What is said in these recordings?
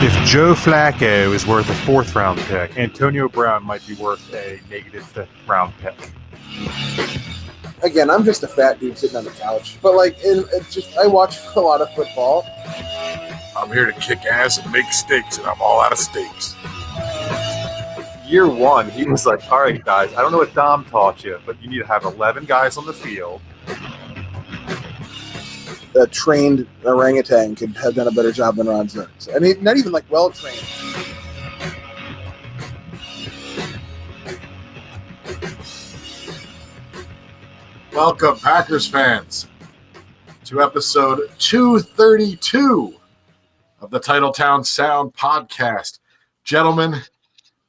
If Joe Flacco is worth a fourth-round pick, Antonio Brown might be worth a negative fifth-round pick. Again, I'm just a fat dude sitting on the couch, but I watch a lot of football. I'm here to kick ass and make steaks, and I'm all out of steaks. Year one, he was like, all right, guys, I don't know what Dom taught you, but you need to have 11 guys on the field. A trained orangutan could have done a better job than Ron Zerks. I mean, not even well trained. Welcome, Packers fans, to episode 232 of the Titletown Sound podcast. Gentlemen,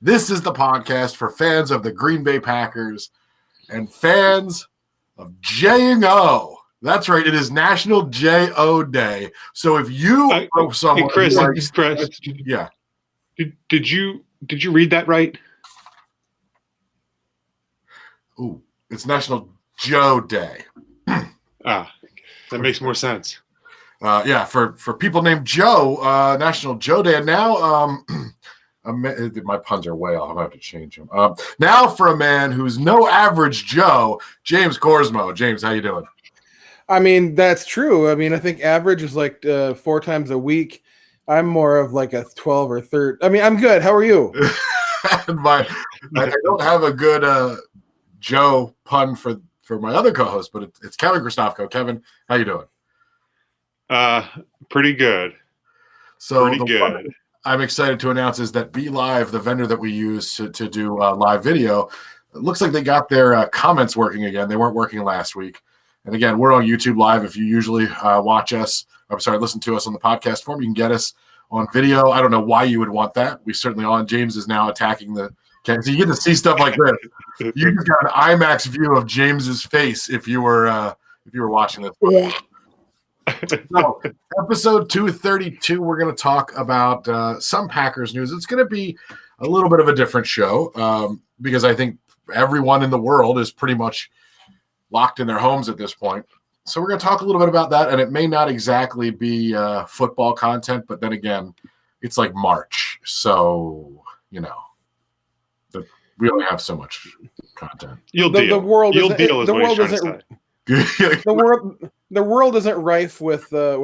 this is the podcast for fans of the Green Bay Packers and fans of J&O. That's right. It is National J.O. Day. So if you know someone, Chris, yeah, did you read that right? Ooh, it's National Joe Day. That makes more sense. Yeah, for people named Joe, National Joe Day. And now, my puns are way off. I have to change them. Now for a man who's no average Joe, James Corsmo. James, how you doing? I mean, that's true. I mean, I think average is 4 times a week. I'm more of a 12 or 13. I mean, I'm good. How are you? I don't have a good Joe pun for my other co-host, but it's Kevin Christofko. Kevin, how you doing? Pretty good. So good. I'm excited to announce is that BeLive, the vendor that we use to do live video, it looks like they got their comments working again. They weren't working last week. And again, we're on YouTube Live. If you usually listen to us on the podcast form, you can get us on video. I don't know why you would want that. We certainly on. James is now attacking the camera. So you get to see stuff like this. You just got an IMAX view of James's face if you were watching this. So, episode 232, we're going to talk about some Packers news. It's going to be a little bit of a different show because I think everyone in the world is pretty much locked in their homes at this point. So we're going to talk a little bit about that, and it may not exactly be football content, but then again, it's like March. So, we only have so much content. The world isn't rife with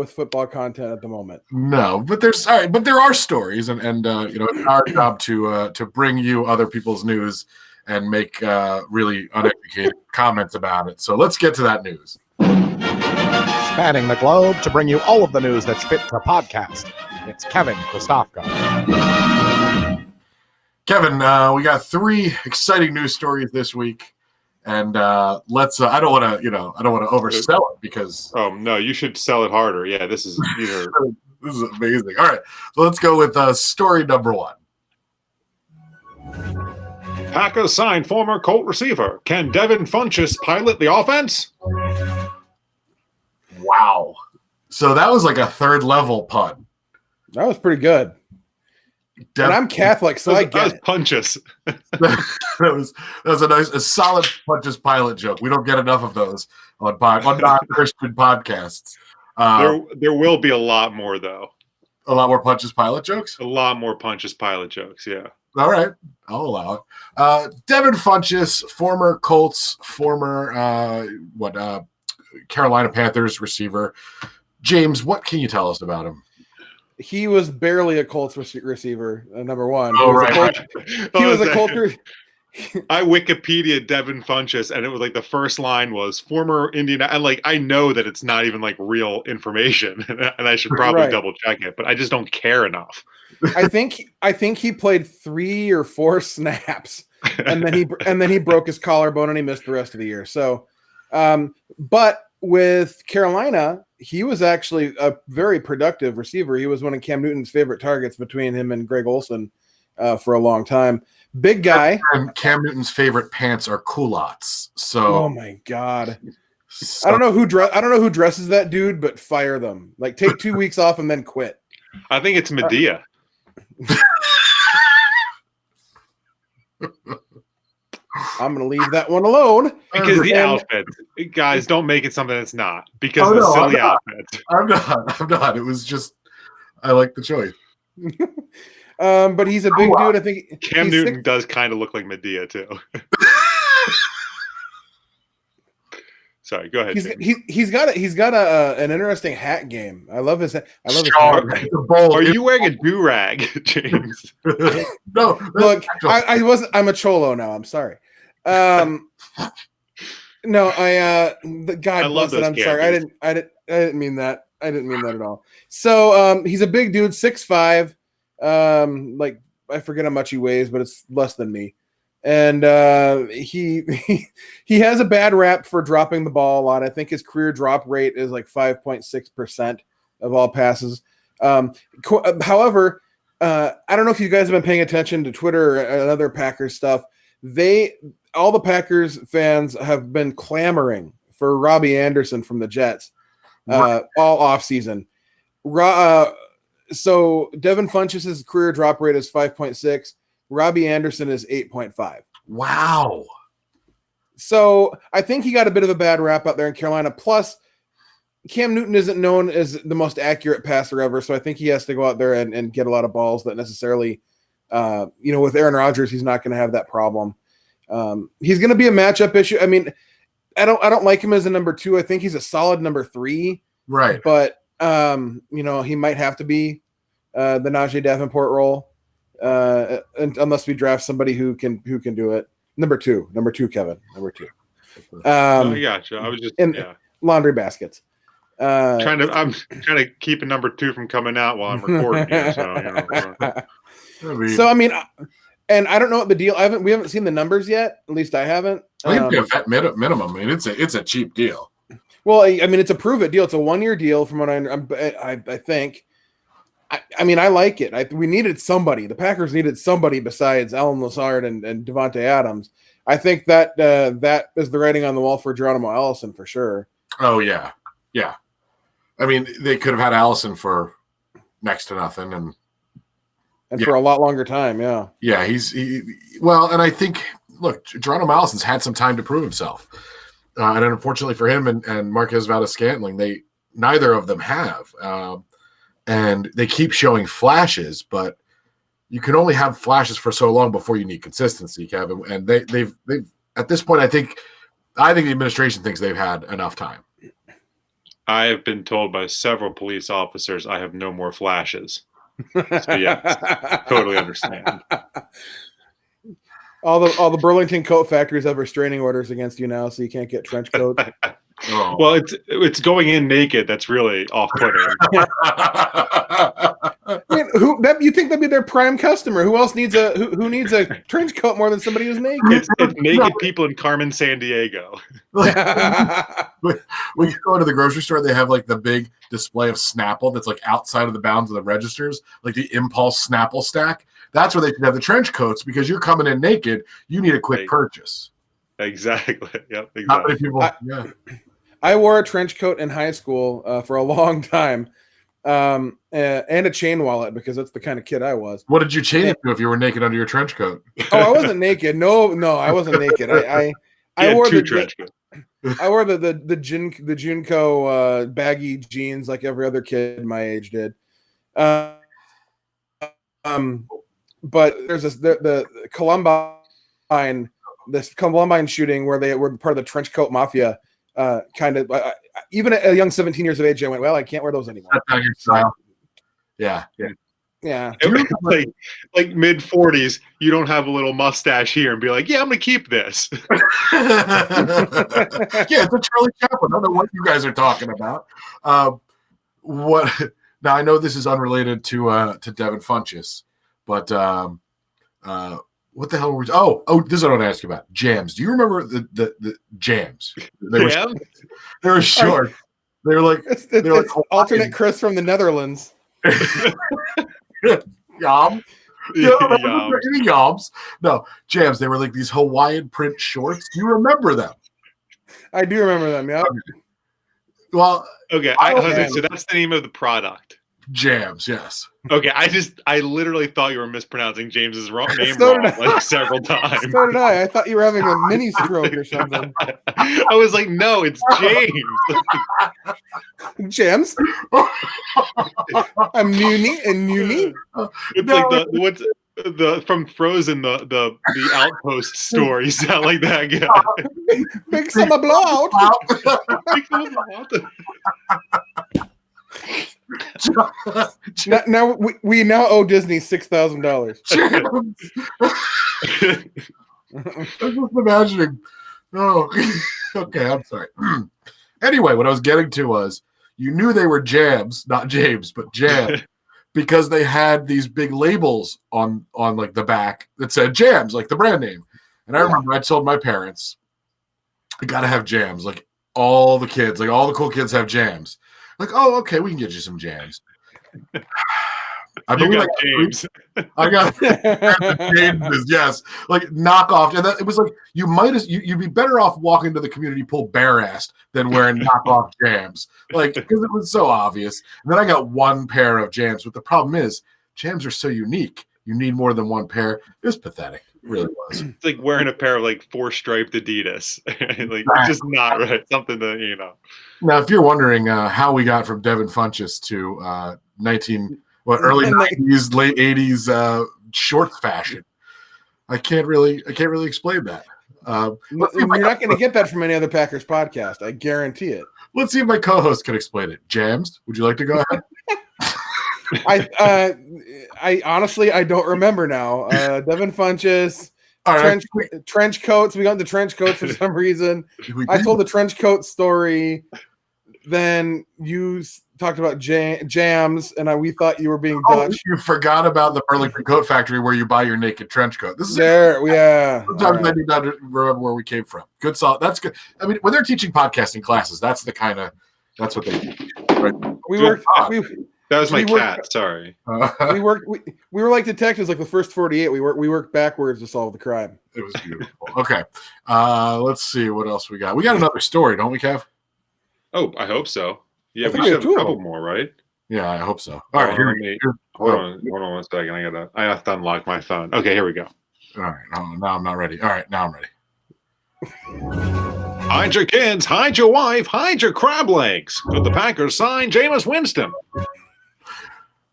football content at the moment. No, but there are stories, and it's our job to bring you other people's news and make really uneducated comments about it. So let's get to that news. Spanning the globe to bring you all of the news that's fit for podcast. It's Kevin Christofko. Kevin, we got 3 exciting news stories this week. And let's. I don't want to oversell it because. Oh no, you should sell it harder. Yeah, this is this is amazing. All right, so let's go with story number 1. Packers signed former Colt receiver. Can Devin Funchess pilot the offense? Wow. So that was like a 3rd level pun. That was pretty good. And I'm Catholic, so I get it. Funchess. that was a solid Funchess pilot joke. We don't get enough of those on non-Christian podcasts. There will be a lot more, though. A lot more Funchess pilot jokes? A lot more Funchess pilot jokes, yeah. All right. I'll allow it. Devin Funchess, former Colts, former Carolina Panthers receiver. James, what can you tell us about him? He was barely a Colts receiver, number 1. Oh, right. He was a Colts. I Wikipedia Devin Funchess, and it was the first line was former Indiana, and I know that it's not even real information, and I should probably double check it, but I just don't care enough. I think he played 3 or 4 snaps, and then he broke his collarbone and he missed the rest of the year. So, but with Carolina, he was actually a very productive receiver. He was one of Cam Newton's favorite targets between him and Greg Olsen for a long time. Big guy. And Cam Newton's favorite pants are culottes. So, oh my God. I don't know who dresses that dude, but fire them. Take 2 weeks off and then quit. I think it's Medea. I'm going to leave that one alone. Because the outfit. Guys, don't make it something that's not. Because silly outfit. I'm not. It was just, I like the choice. But he's a big dude. I think Cam Newton does kind of look like Medea too. Sorry, go ahead. He's got an interesting hat game. I love his hat. Are you wearing a do-rag, James? No, look, I wasn't. I'm a cholo now. I'm sorry. No, God bless it. I'm sorry. I didn't mean that. I didn't mean that at all. So he's a big dude, 6'5". Like I forget how much he weighs, but it's less than me. And he has a bad rap for dropping the ball a lot. I think his career drop rate is like 5.6% of all passes. However, I don't know if you guys have been paying attention to Twitter or other Packers stuff. All the Packers fans have been clamoring for Robbie Anderson from the Jets all offseason. So Devin Funchess' career drop rate is 5.6. Robbie Anderson is 8.5. Wow. So I think he got a bit of a bad rap out there in Carolina. Plus, Cam Newton isn't known as the most accurate passer ever, so I think he has to go out there and get a lot of balls that necessarily, with Aaron Rodgers, he's not going to have that problem. He's going to be a matchup issue. I mean, I don't like him as a number 2. I think he's a solid number 3. Right. But he might have to be the Najee Davenport role. Unless we draft somebody who can do it. Number two, Kevin. Number 2. I gotcha. I was just laundry baskets. I'm trying to keep a number 2 from coming out while I'm recording here. So I mean, and I don't know what the deal. We haven't seen the numbers yet. At least I haven't. I think a vet minimum. I mean, it's a cheap deal. Well, I mean, it's a prove it deal. It's a 1-year deal from what I think. I mean, I like it. We needed somebody. The Packers needed somebody besides Alan Lazard and Devontae Adams. I think that that is the writing on the wall for Geronimo Allison for sure. Oh yeah. I mean, they could have had Allison for next to nothing and for a lot longer time. Yeah. Yeah, and I think Geronimo Allison's had some time to prove himself, and unfortunately for him and Marquez Valdes-Scantling, neither of them have. And they keep showing flashes, but you can only have flashes for so long before you need consistency, Kevin. And they've at this point, I think the administration thinks they've had enough time. I have been told by several police officers I have no more flashes. So yeah, totally understand. All the Burlington coat factories have restraining orders against you now, so you can't get trench coats. Oh. Well, it's going in naked. That's really off-putting. I mean, you think that'd be their prime customer? Who else needs who needs a trench coat more than somebody who's naked? It's naked people in Carmen, San Diego. When you go into the grocery store, they have like the big display of Snapple that's like outside of the bounds of the registers, like the Impulse Snapple stack. That's where they should have the trench coats because you're coming in naked. You need a quick purchase. Exactly. Yep. Exactly. Not many people. I wore a trench coat in high school for a long time, and a chain wallet because that's the kind of kid I was. What did you chain it to if you were naked under your trench coat? Oh, I wasn't naked. No, I wasn't naked. I wore the trench coat. I wore the Junko baggy jeans like every other kid my age did. But there's the Columbine. This Columbine shooting where they were part of the trench coat mafia, even at a young 17 years of age, I went, well, I can't wear those anymore. That's not your style. Yeah. Like mid 40s, you don't have a little mustache here and be like, yeah, I'm gonna keep this. Yeah, it's a Charlie Chaplin. I don't know what you guys are talking about. What? Now I know this is unrelated to Devin Funchess, but what the hell were we? Oh, this is what I want to ask you about. Jams. Do you remember the jams? They were short. They were like it's alternate Chris from the Netherlands. Yum. Yums. No, jams. They were like these Hawaiian print shorts. Do you remember them? I do remember them. Yeah. Well, okay. So that's the name of the product. Jams. Yes. Okay, I literally thought you were mispronouncing James's name So wrong did I. like several times. So did I. I thought you were having a mini stroke or something. I was like, no, it's James. James, I'm Muni and Muni. It's like what's the from Frozen the outpost store. You sound like that guy. Big summer blowout. Now we now owe Disney $6,000. I'm just imagining. Oh, okay. I'm sorry. Anyway, what I was getting to was you knew they were Jams, not James, but Jam, because they had these big labels on like the back that said Jams, like the brand name. And I remember I told my parents, I gotta have Jams. Like all the kids, like all the cool kids have Jams. Like, oh, okay, we can get you some Jams. I believe got James. I got James. Yes, like knockoff, and it was like you'd be better off walking to the community pool bare-assed than wearing knockoff Jams, like because it was so obvious. And then I got one pair of Jams, but the problem is Jams are so unique. You need more than one pair. It was pathetic. It really was. It's like wearing a pair of like 4-striped Adidas. Like just not right. Something to Now, if you're wondering how we got from Devin Funchess to early 90s, late 80s shorts fashion, I can't really explain that. You're not going to get that from any other Packers podcast. I guarantee it. Let's see if my co-host can explain it. Jams, would you like to go ahead? I honestly I don't remember now. Devin Funchess, trench coats. We got the trench coats for some reason. I told the trench coat story. Then you talked about Jams, and we thought you were being Dutch. You forgot about the Burlington Coat Factory where you buy your naked trench coat. This is yeah. Sometimes I need to remember where we came from. Good salt. That's good. I mean, when they're teaching podcasting classes, that's what they teach. Right? That was my cat. Sorry. We were like detectives, like the first 48. We worked backwards to solve the crime. It was beautiful. Okay. Let's see what else we got. We got another story, don't we, Kev? Oh, I hope so. Yeah, we should have a couple more, right? Yeah, I hope so. All right. Hold on 1 second. I have to unlock my phone. Okay, here we go. All right. Now I'm not ready. All right, now I'm ready. Hide your kids, hide your wife, hide your crab legs. Could the Packers sign Jameis Winston?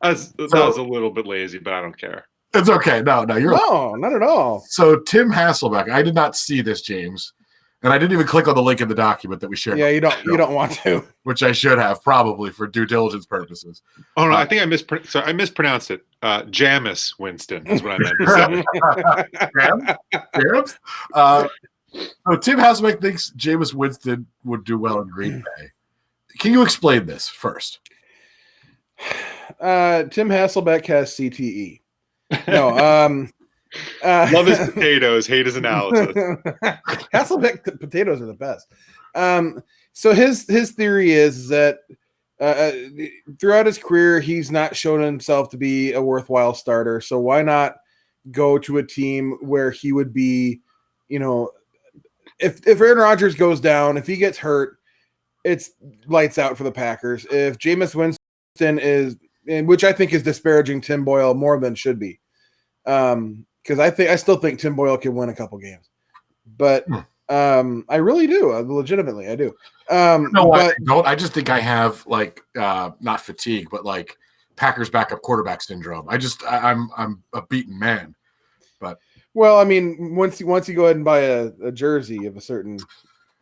That was a little bit lazy, but I don't care. It's okay. No, not at all. So Tim Hasselbeck, I did not see this, James, and I didn't even click on the link in the document that we shared. Yeah, you don't want to, which I should have probably for due diligence purposes. Oh no, I think I mispronounced it. Jameis Winston is what I meant to say. Jams? So Tim Hasselbeck thinks Jameis Winston would do well in Green Bay. Can you explain this first? Tim Hasselbeck has CTE. No, love his potatoes, hate his analysis. Hasselbeck potatoes are the best. So his theory is that throughout his career, he's not shown himself to be a worthwhile starter. So why not go to a team where he would be, if Aaron Rodgers goes down, if he gets hurt, it's lights out for the Packers. If Jameis Winston is, which I think is disparaging Tim Boyle more than should be, because I still think Tim Boyle can win a couple games, but I really do, legitimately, I do. I don't. I just think I have not fatigue, but like Packers backup quarterback syndrome. I'm a beaten man. But well, I mean, once you go ahead and buy a jersey of a certain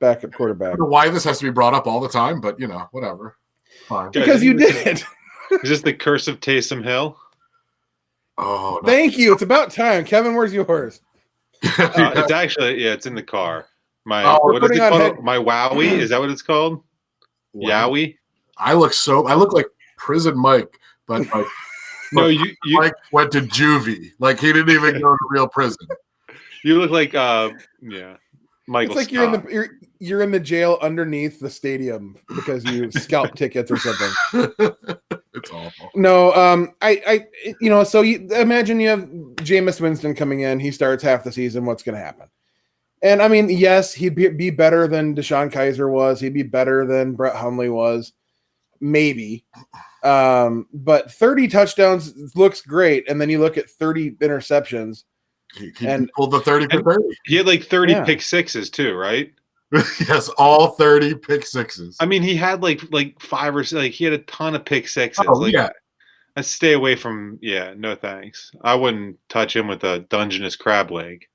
backup quarterback. I don't know why this has to be brought up all the time, but whatever. Fine. Because you did. Is this the curse of Taysom Hill? Oh, no. Thank you. It's about time. Kevin, where's yours? It's actually, it's in the car. What is it called? My Wowie? Is that what it's called? Wow. Yowie? I look like Prison Mike, but like no, Mike went to juvie. Like he didn't even go to real prison. You look like Michael. It's like you're in the jail underneath the stadium because you scalped tickets or something. It's awful. No, so you imagine you have Jameis Winston coming in. He starts half the season. What's going to happen? And I mean, yes, he'd be better than Deshaun Kaiser was. He'd be better than Brett Hundley was, maybe. But 30 touchdowns looks great, and then you look at 30 interceptions. He pulled the 30 for 30. He had like 30 pick sixes too, right? Yes, all 30 pick sixes. I mean, he had like 5 or 6. Like he had a ton of pick sixes. Oh, like, yeah. I stay away from. Yeah, no thanks. I wouldn't touch him with a Dungeness crab leg.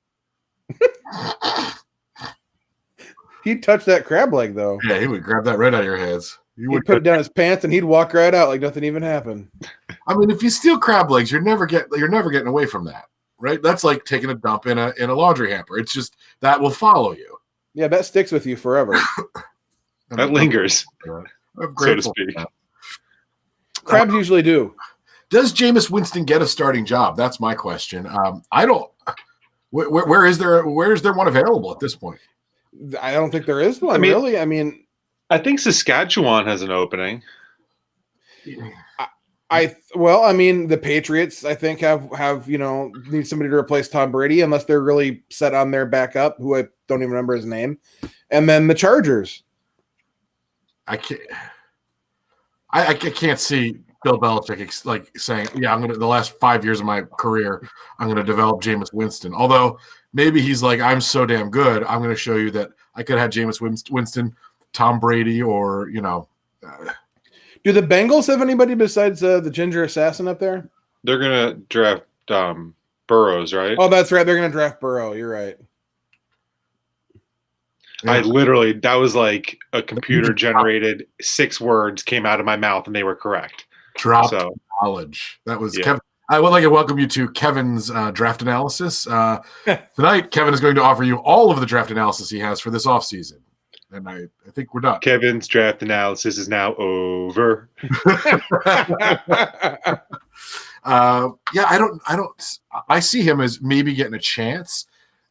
He'd touch that crab leg though. Yeah, he would grab that right out of your hands. He'd put it down his pants and he'd walk right out like nothing even happened. I mean, if you steal crab legs, you're never getting away from that, right? That's like taking a dump in a laundry hamper. It's just that will follow you. Yeah, that sticks with you forever. That lingers, so to speak. Crabs usually do. Does Jameis Winston get a starting job? That's my question. I don't. Where is there one available at this point? I don't think there is one. Really. I mean, I think Saskatchewan has an opening. The Patriots, I think, have need somebody to replace Tom Brady unless they're really set on their backup, who I don't even remember his name, and then the Chargers. I can't see Bill Belichick like saying, "Yeah, I'm gonna." The last 5 years of my career, I'm gonna develop Jameis Winston. Although maybe he's like, "I'm so damn good, I'm gonna show you that I could have Jameis Winston, Tom Brady, or Do the Bengals have anybody besides the Ginger Assassin up there? They're gonna draft Burrows, right? Oh, that's right. They're gonna draft Burrow. You're right. I literally, that was like a computer generated 6 words came out of my mouth and they were correct. Drop knowledge. That was Kevin. I would like to welcome you to Kevin's draft analysis. Tonight, Kevin is going to offer you all of the draft analysis he has for this offseason. And I think we're done. Kevin's draft analysis is now over. I see him as maybe getting a chance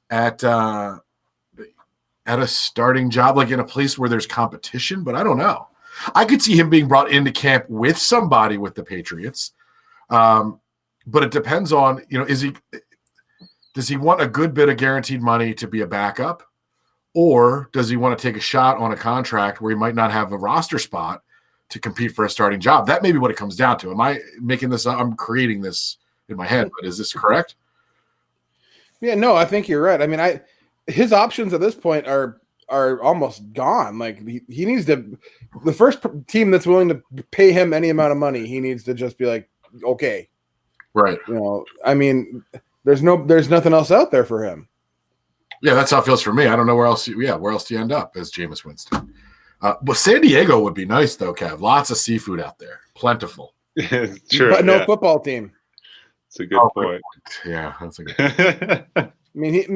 at a starting job, like in a place where there's competition, but I don't know. I could see him being brought into camp with somebody with the Patriots. But it depends on, does he want a good bit of guaranteed money to be a backup? Or does he want to take a shot on a contract where he might not have a roster spot to compete for a starting job? That may be what it comes down to. Am I making this up? I'm creating this in my head, but is this correct? Yeah, no, I think you're right. I mean, his options at this point are almost gone. Like he needs to, the first team that's willing to pay him any amount of money, he needs to just be like, okay. Right. I mean, there's nothing else out there for him. Yeah, that's how it feels for me. I don't know where else do you end up as Jameis Winston? But San Diego would be nice, though, Kev. Lots of seafood out there. Plentiful. Sure, but no football team. It's a good point. Yeah, that's a good point.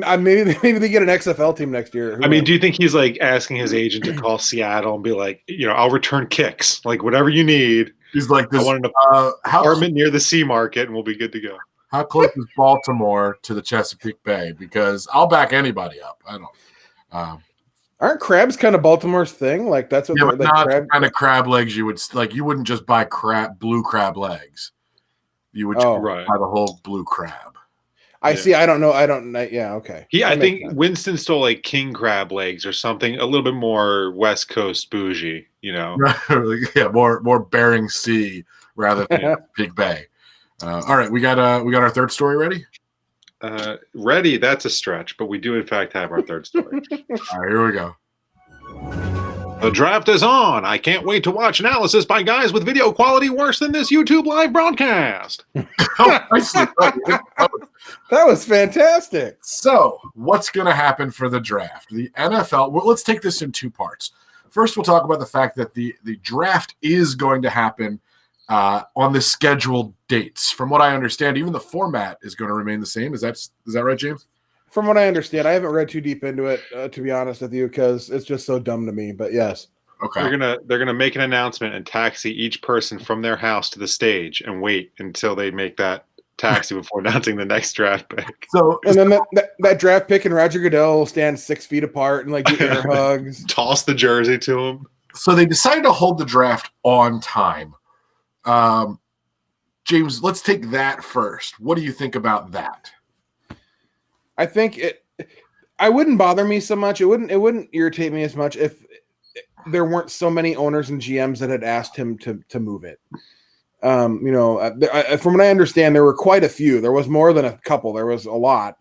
I mean, maybe they get an XFL team next year. I mean, do you think he's like asking his agent to call Seattle and be like, I'll return kicks, like whatever you need. He's like, I want an apartment near the Sea Market, and we'll be good to go. How close is Baltimore to the Chesapeake Bay? Because I'll back anybody up. I don't. Aren't crabs kind of Baltimore's thing? Like that's what. Yeah, but not the kind of crab legs you would like. You wouldn't just buy blue crab legs. You would buy the whole blue crab. I see. I don't know. Yeah. Okay. I think Winston stole like king crab legs or something. A little bit more West Coast bougie. Yeah, more Bering Sea rather than Big Bay. All right, we got our third story ready. Ready? That's a stretch, but we do in fact have our third story. All right, here we go. The draft is on. I can't wait to watch analysis by guys with video quality worse than this YouTube live broadcast. That was fantastic. So, what's going to happen for the draft? The NFL. Well, let's take this in 2 parts. First, we'll talk about the fact that the draft is going to happen on the scheduled dates. From what I understand, even the format is going to remain the same. Is that right, James? From what I understand, I haven't read too deep into it, to be honest with you, because it's just so dumb to me. But yes, okay. They're gonna make an announcement and taxi each person from their house to the stage and wait until they make that taxi before announcing the next draft pick. And then that draft pick and Roger Goodell will stand 6 feet apart and like do air hugs. Toss the jersey to him. So they decided to hold the draft on time. James, let's take that first. What do you think about that? I think I wouldn't bother me so much. It wouldn't irritate me as much if there weren't so many owners and GMs that had asked him to move it. From what I understand, there were quite a few. There was more than a couple. There was a lot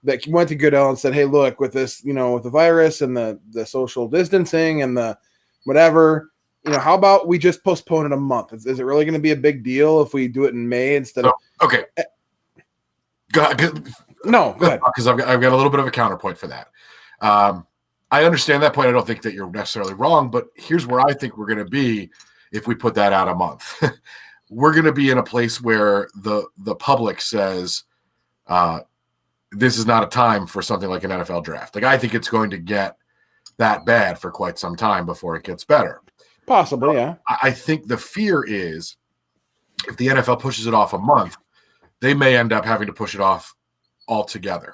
that went to Goodell and said, "Hey, look, with this, with the virus and the social distancing and the whatever, how about we just postpone it a month? Is it really going to be a big deal if we do it in May instead of?" Okay. Go ahead. No, go ahead. Because I've got a little bit of a counterpoint for that. I understand that point. I don't think that you're necessarily wrong, but here's where I think we're going to be if we put that out a month. We're going to be in a place where the public says this is not a time for something like an NFL draft. Like, I think it's going to get that bad for quite some time before it gets better. Possibly, yeah. I think the fear is if the NFL pushes it off a month, they may end up having to push it off altogether.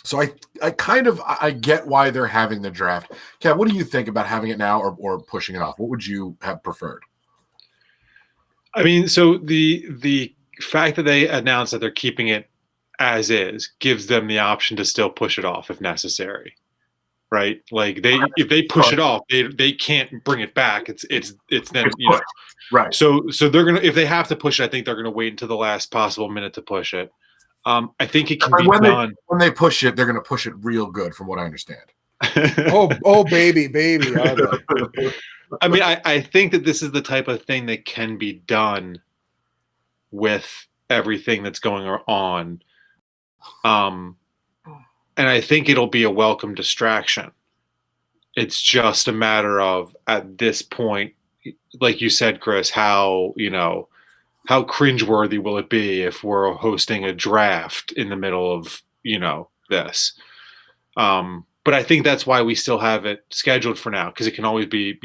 So I get why they're having the draft. Kev, what do you think about having it now or pushing it off? What would you have preferred? I mean, so the fact that they announced that they're keeping it as is gives them the option to still push it off if necessary, right? Like if they push it off, they can't bring it back. It's then right. So they're gonna, if they have to push it, I think they're gonna wait until the last possible minute to push it. I think it can be done. When they push it, they're gonna push it real good, from what I understand. oh baby. I mean, I think that this is the type of thing that can be done with everything that's going on. And I think it'll be a welcome distraction. It's just a matter of, at this point, like you said, Chris, how cringeworthy will it be if we're hosting a draft in the middle of, this? But I think that's why we still have it scheduled for now, because it can always be,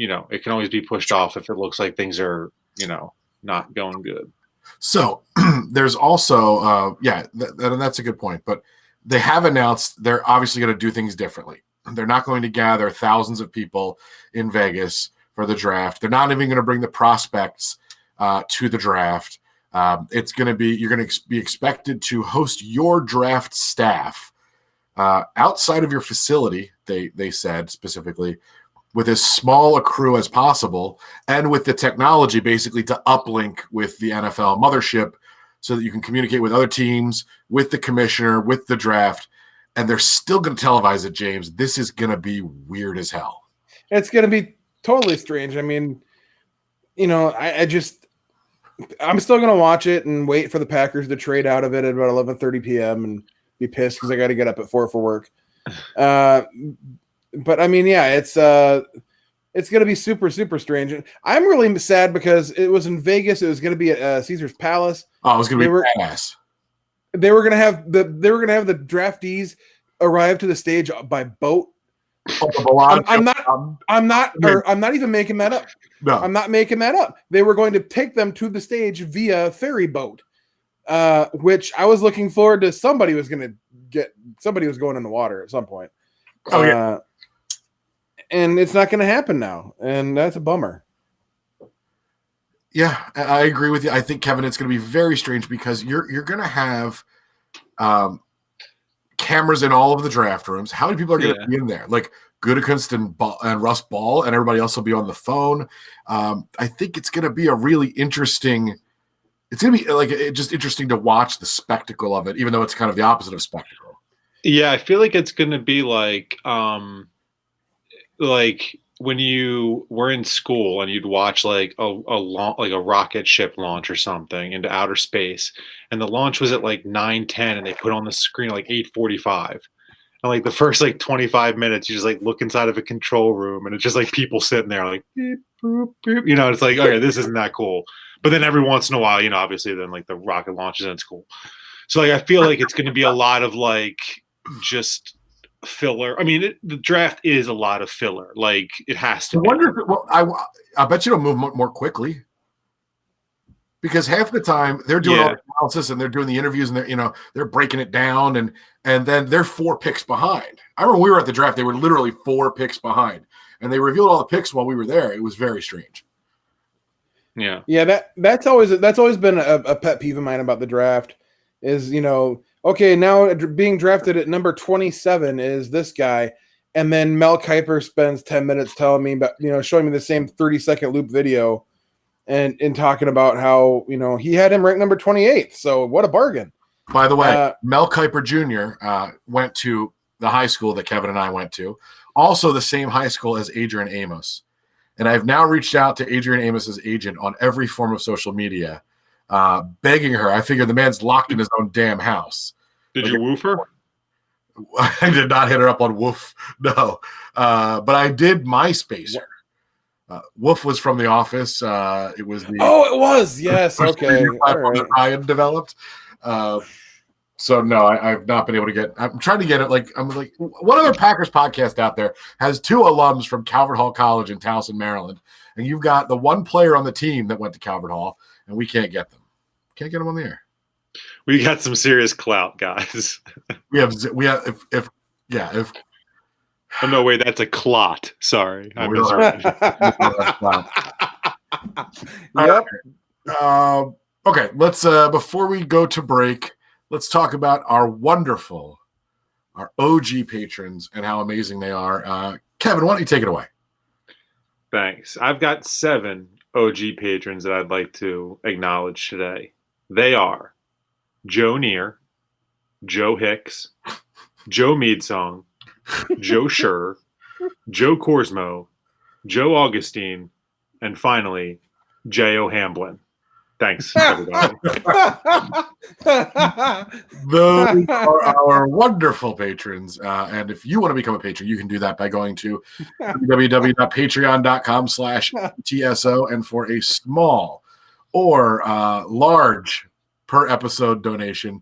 pushed off if it looks like things are, not going good. So there's also, that's a good point. But they have announced they're obviously going to do things differently. They're not going to gather thousands of people in Vegas for the draft. They're not even going to bring the prospects to the draft. It's going to be, you're going to be expected to host your draft staff outside of your facility, they said specifically, with as small a crew as possible, and with the technology basically to uplink with the NFL mothership so that you can communicate with other teams, with the commissioner, with the draft, and they're still going to televise it, James. This is going to be weird as hell. It's going to be totally strange. I mean, I'm still going to watch it and wait for the Packers to trade out of it at about 11:30 p.m. and be pissed because I got to get up at 4 for work. But I mean, yeah, it's going to be super, super strange. I'm really sad because it was in Vegas. It was going to be at Caesar's Palace. Oh, it was going to be badass. They were going to have the draftees arrive to the stage by boat. I'm not even making that up. No, I'm not making that up. They were going to take them to the stage via ferry boat, which I was looking forward to. Somebody was going in the water at some point. Oh yeah. And it's not going to happen now, and that's a bummer. Yeah, I agree with you. I think, Kevin, it's going to be very strange because you're going to have cameras in all of the draft rooms. How many people are going to be in there? Like Gutekunst and Russ Ball, and everybody else will be on the phone. I think it's going to be a really interesting. It's going to be just interesting to watch the spectacle of it, even though it's kind of the opposite of spectacle. Yeah, I feel like it's going to be like when you were in school and you'd watch like a rocket ship launch or something into outer space, and the launch was at like 9:10 and they put on the screen at like 8:45, and like the first like 25 minutes you just like look inside of a control room and it's just like people sitting there like beep, boop, beep. It's like, okay, this isn't that cool. But then every once in a while, obviously then like the rocket launches and it's cool. So like I feel like it's going to be a lot of like just filler. I mean, the draft is a lot of filler. Like it has to. I bet you it'll move more quickly because half the time they're doing all the analysis and they're doing the interviews and they're breaking it down and then they're 4 picks behind. I remember we were at the draft; they were literally 4 picks behind, and they revealed all the picks while we were there. It was very strange. Yeah. That's always been a pet peeve of mine about the draft. Is okay, now being drafted at number 27 is this guy, and then Mel Kiper spends 10 minutes telling me about showing me the same 30-second loop video and talking about how, he had him ranked number 28. So what a bargain. By the way, Mel Kiper Jr. Went to the high school that Kevin and I went to, also the same high school as Adrian Amos. And I've now reached out to Adrian Amos's agent on every form of social media, begging her. I figure the man's locked in his own damn house. Did you woof her? I did not hit her up on Woof, no. But I did MySpace her. Woof was from The Office. It was the it was, yes, okay. Platform that Ryan developed. So no, I've not been able to get. I'm trying to get it. What other Packers podcast out there has 2 alums from Calvert Hall College in Towson, Maryland, and you've got the one player on the team that went to Calvert Hall, and we can't get them. Can't get them on the air. We got some serious clout, guys. We have. If Oh, no, wait, that's a clot. Sorry, I misread. Yep. Okay, let's before we go to break, let's talk about our OG patrons and how amazing they are. Kevin, why don't you take it away? Thanks. I've got 7 OG patrons that I'd like to acknowledge today. They are Joe Neer, Joe Hicks, Joe Meadsong, Joe Schur, Joe Korsmo, Joe Augustine, and finally, J.O. Hamblin. Thanks, everybody. Those are our wonderful patrons. And if you want to become a patron, you can do that by going to www.patreon.com/TSO. And for a small or large per episode donation,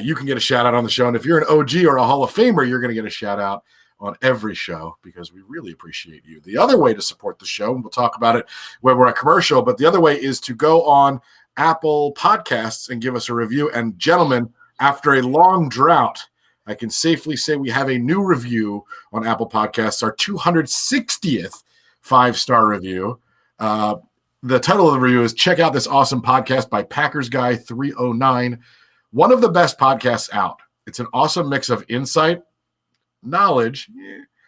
you can get a shout out on the show. And if you're an OG or a Hall of Famer, you're going to get a shout out on every show because we really appreciate you. The other way to support the show, and we'll talk about it when we're at commercial, but the other way is to go on Apple Podcasts and give us a review. And gentlemen, after a long drought, I can safely say we have a new review on Apple Podcasts, our 260th 5-star review. The title of the review is Check Out This Awesome Podcast by Packers Guy 309. One of the best podcasts out. It's an awesome mix of insight, knowledge,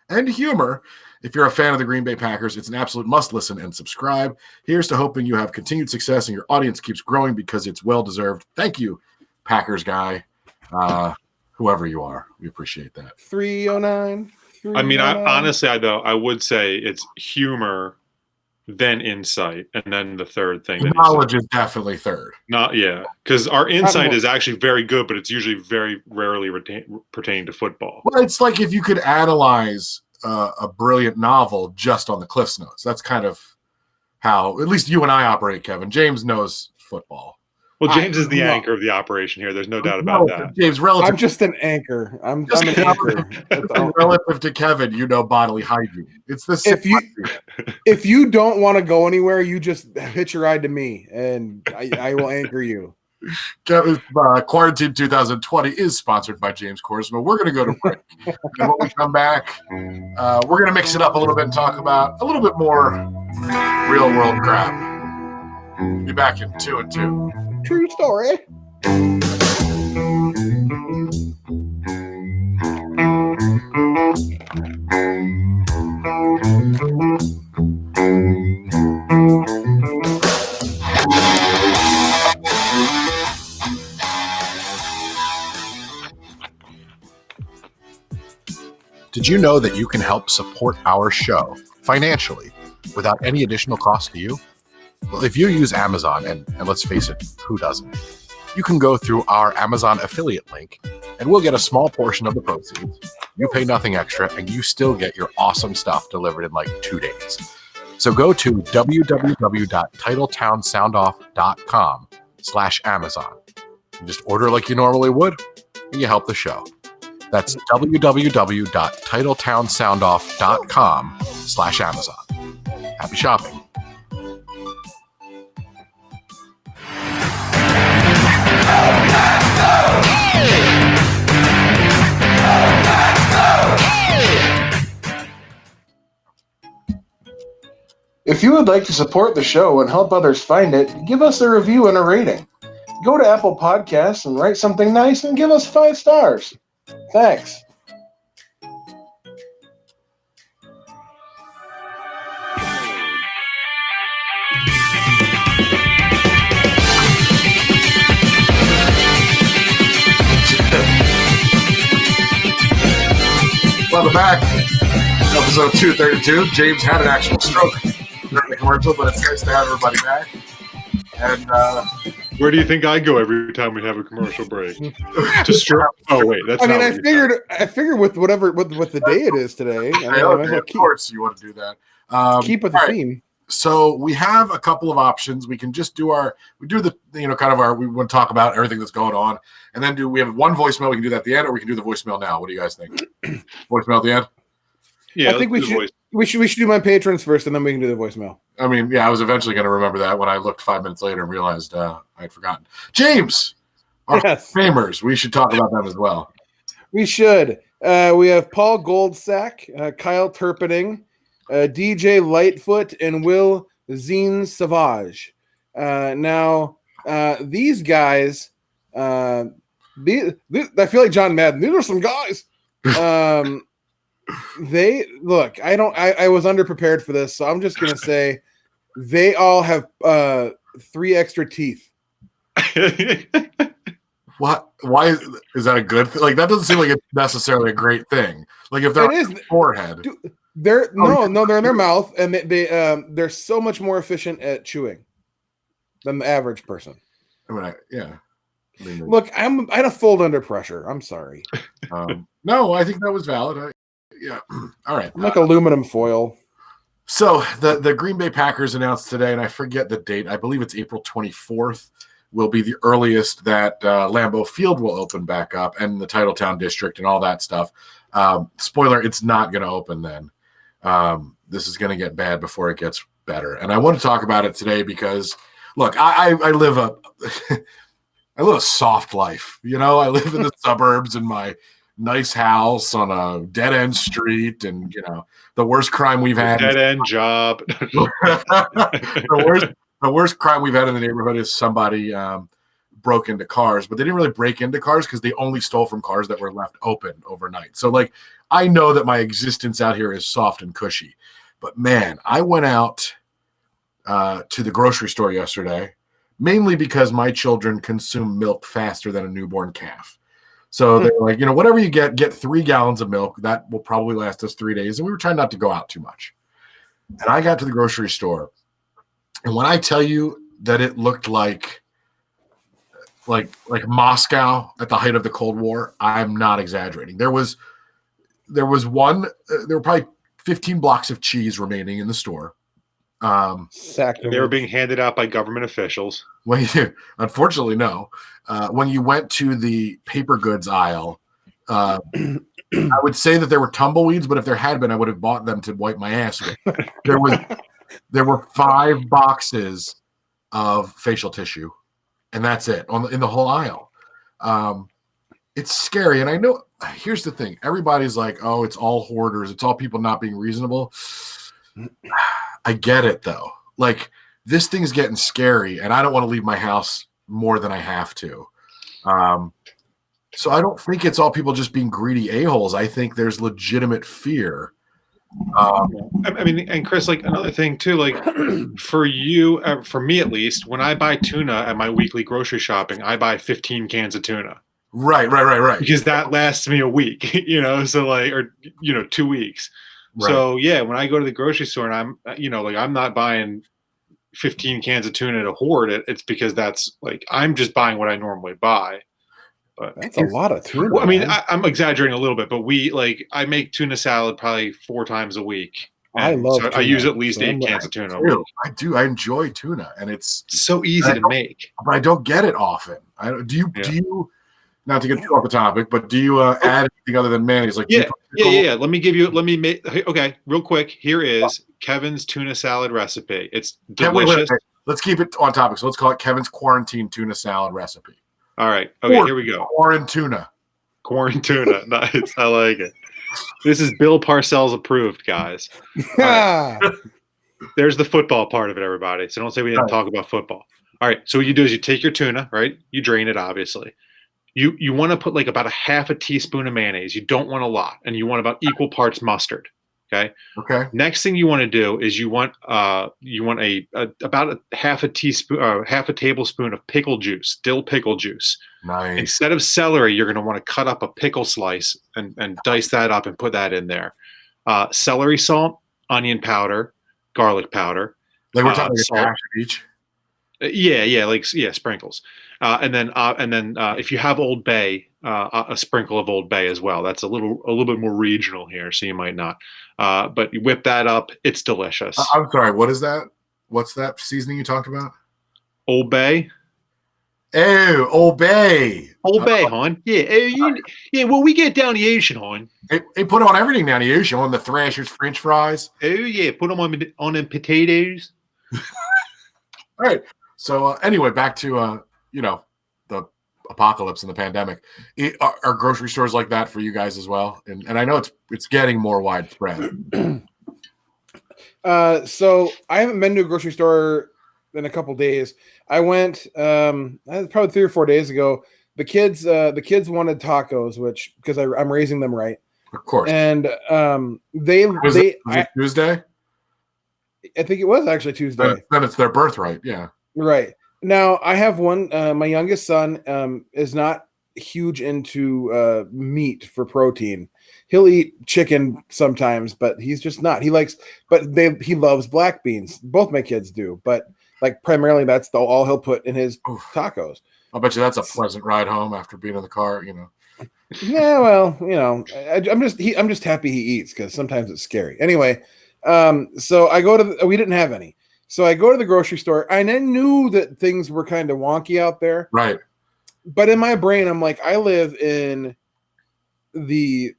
and humor. If you're a fan of the Green Bay Packers, it's an absolute must listen and subscribe. Here's to hoping you have continued success and your audience keeps growing because it's well-deserved. Thank you, Packers Guy. Whoever you are, we appreciate that. 309. I mean, honestly, I would say it's humor, then insight, and then the third thing. Knowledge is definitely third. Because our insight is actually very good, but it's usually very rarely pertaining to football. Well, it's like if you could analyze a brilliant novel just on the Cliff's Notes. That's kind of how, at least you and I operate, Kevin. James knows football. Well, James is the anchor of the operation here. There's no doubt about that. James, relative. I'm just an anchor. I'm an anchor. Relative to Kevin, you know bodily hygiene. It's the if you don't want to go anywhere, you just hitch your ride to me, and I will anchor you. Kevin's Quarantine 2020 is sponsored by James Korsmo. We're going to go to break. And when we come back, we're going to mix it up a little bit and talk about a little bit more real-world crap. Be back in 2 and 2. True story. Did you know that you can help support our show financially without any additional cost to you? Well, if you use Amazon, and let's face it, who doesn't? You can go through our Amazon affiliate link, and we'll get a small portion of the proceeds. You pay nothing extra, and you still get your awesome stuff delivered in like 2 days. So go to www.titletownsoundoff.com/Amazon. And just order like you normally would, and you help the show. That's www.titletownsoundoff.com/Amazon. Happy shopping. If you would like to support the show and help others find it, give us a review and a rating. Go to Apple Podcasts and write something nice and give us 5 stars. Thanks. Welcome back. Episode 232. James had an actual stroke during the commercial, but it's nice to have everybody back. And where do you think I go every time we have a commercial break? To stroke? Oh wait, that's. I mean, not I figured with what the day it is today. of course, you want to do that. Keep with the theme. So we have a couple of options. We can just do we want to talk about everything that's going on, and then we have one voicemail. We can do that at the end, or we can do the voicemail now. What do you guys think? Voicemail at the end. Yeah, I think we should do my patrons first, and then we can do the voicemail. I mean, yeah, I was eventually going to remember that when I looked 5 minutes later and realized I'd forgotten. James, our famers, we should talk about them as well. We should. We have Paul Goldsack, Kyle Turpinning, DJ Lightfoot, and Will Zine Savage. Now, these guys, I feel like John Madden. These are some guys. They look. I was underprepared for this, so I'm just gonna say they all have 3 extra teeth. What? Why is that a good thing? Like, that doesn't seem like it's necessarily a great thing. Like, if they're on their forehead, they're in their mouth, and they're so much more efficient at chewing than the average person. I mean, Look, I don't fold under pressure. I'm sorry. No, I think that was valid. Yeah. All right. I'm like aluminum foil. So the Green Bay Packers announced today, and I forget the date. I believe it's April 24th. Will be the earliest that Lambeau Field will open back up, and the Titletown District and all that stuff. Spoiler: it's not going to open then. This is going to get bad before it gets better. And I want to talk about it today because, look, I live a soft life. You know, I live in the suburbs in my nice house on a dead end street, and the worst crime we've had. Dead end job. The worst crime we've had in the neighborhood is somebody broke into cars, but they didn't really break into cars because they only stole from cars that were left open overnight. So, like, I know that my existence out here is soft and cushy, but man, I went out to the grocery store yesterday, mainly because my children consume milk faster than a newborn calf. So they're like, whatever you get 3 gallons of milk. That will probably last us 3 days. And we were trying not to go out too much. And I got to the grocery store. And when I tell you that it looked like Moscow at the height of the Cold War, I'm not exaggerating. There were probably 15 blocks of cheese remaining in the store. They were being handed out by government officials. Well, unfortunately, no. When you went to the paper goods aisle, I would say that there were tumbleweeds, but if there had been, I would have bought them to wipe my ass with. There were 5 boxes of facial tissue, and that's it in the whole aisle. It's scary, and I know. Here's the thing: everybody's like, "Oh, it's all hoarders. It's all people not being reasonable." I get it, though. Like, this thing's getting scary, and I don't want to leave my house more than I have to. So I don't think it's all people just being greedy a-holes. I think there's legitimate fear. I mean, and Chris, like, another thing too, like, for you, for me at least, when I buy tuna at my weekly grocery shopping, I buy 15 cans of tuna. Right. Because that lasts me a week, so like, or 2 weeks. Right. So yeah, when I go to the grocery store and I'm not buying 15 cans of tuna to hoard it. It's because that's like, I'm just buying what I normally buy. But that's a lot of tuna. Well, I mean, I'm exaggerating a little bit, but I make tuna salad probably 4 times a week. I love tuna. I use at least 8 cans of tuna. I do. I enjoy tuna, and it's so easy to make. But I don't get it often. Do you? Not to get too off the topic, but do you add anything other than mayonnaise? Like yeah. Let me make. Okay, real quick. Here is Kevin's tuna salad recipe. It's delicious. Wait. Let's keep it on topic. So let's call it Kevin's quarantine tuna salad recipe. All right. Okay. Here we go. Quarantuna. Nice. I like it. This is Bill Parcells approved, guys. Right. There's the football part of it, everybody. So don't say we didn't talk about football. All right. So what you do is you take your tuna, right? You drain it, obviously. You want to put like about a half a teaspoon of mayonnaise. You don't want a lot. And you want about equal parts mustard. Okay. Okay. Next thing you want to do is you want about a half a tablespoon of pickle juice, dill pickle juice. Nice. Instead of celery, you're going to want to cut up a pickle slice and dice that up and put that in there. Celery salt, onion powder, garlic powder. Like we're talking salt. a dash of each. Yeah, sprinkles. And then if you have Old Bay, a sprinkle of Old Bay as well. That's a little bit more regional here, so you might not. But you whip that up; it's delicious. I'm sorry. What is that? What's that seasoning you talked about? Old Bay. Oh, Old Bay. Old Bay, hon. Yeah. Well, we get down the ocean, hon. They put on everything down the ocean, on the Thrasher's French fries. Oh yeah, put them on them potatoes. All right. So anyway, back to the apocalypse and the pandemic. Are grocery stores like that for you guys as well? And I know it's getting more widespread. So I haven't been to a grocery store in a couple days. I went probably 3 or 4 days ago. The kids wanted tacos, which because I'm raising them right, Of course. and Was it Tuesday? I think it was actually Tuesday. Then it's their birthright. Yeah. Right. Now I have one. My youngest son is not huge into meat for protein. He'll eat chicken sometimes, but he's just not. He loves black beans. Both my kids do, but like primarily that's all he'll put in his tacos. I bet you that's a pleasant ride home after being in the car. Yeah, well, I'm just happy he eats because sometimes it's scary. Anyway, so I go to we didn't have any. So I go to the grocery store, and I knew that things were kind of wonky out there. Right. But in my brain, I'm like, I live in I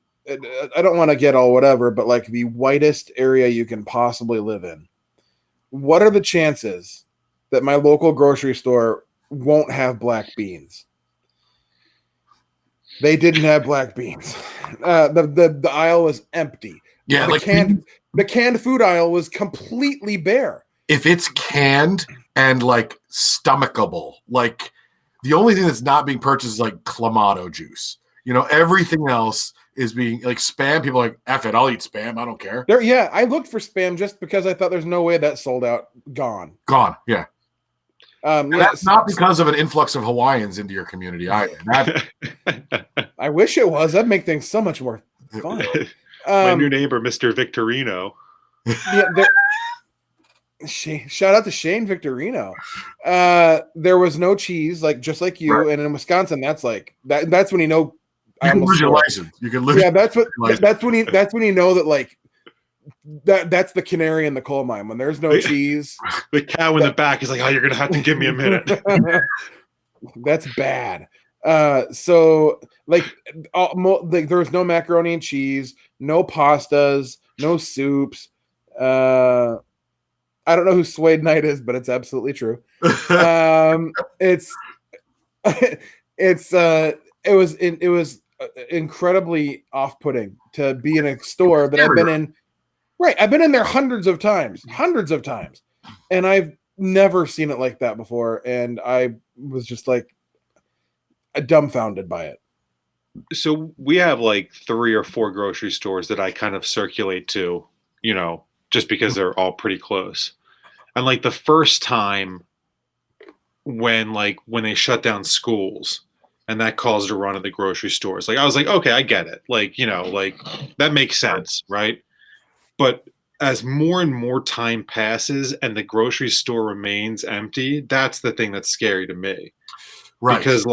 don't want to get all whatever, but like the whitest area you can possibly live in. What are the chances that my local grocery store won't have black beans? They didn't have black beans. The aisle was empty. Yeah, the canned food aisle was completely bare. If it's canned and like stomachable, like the only thing that's not being purchased is like Clamato juice. Everything else is being like Spam. People are like, F it, I'll eat Spam. I don't care. I looked for Spam just because I thought there's no way that sold out. Gone. Yeah. That's not because of an influx of Hawaiians into your community either. I wish it was. That'd make things so much more fun. My new neighbor, Mr. Victorino. Yeah, shout out to Shane Victorino. There was no cheese, just like you, right. And in Wisconsin, that's like that. That's when you know you can lose your license. You can lose. Yeah, that's when you know that like that's the canary in the coal mine when there's no cheese. The cow in the back is like, oh, you're gonna have to give me a minute. That's bad. So like there was no macaroni and cheese, no pastas, no soups. I don't know who Suede Knight is, but it's absolutely true. It was incredibly off-putting to be in a store that I've been in. Right, I've been in there hundreds of times, and I've never seen it like that before, and I was just like dumbfounded by it. So we have like 3 or 4 grocery stores that I kind of circulate to, just because they're all pretty close. And like the first time when they shut down schools and that caused a run of the grocery stores, like I was like, okay, I get it. Like, that makes sense, right? But as more and more time passes and the grocery store remains empty, that's the thing that's scary to me. Right. Because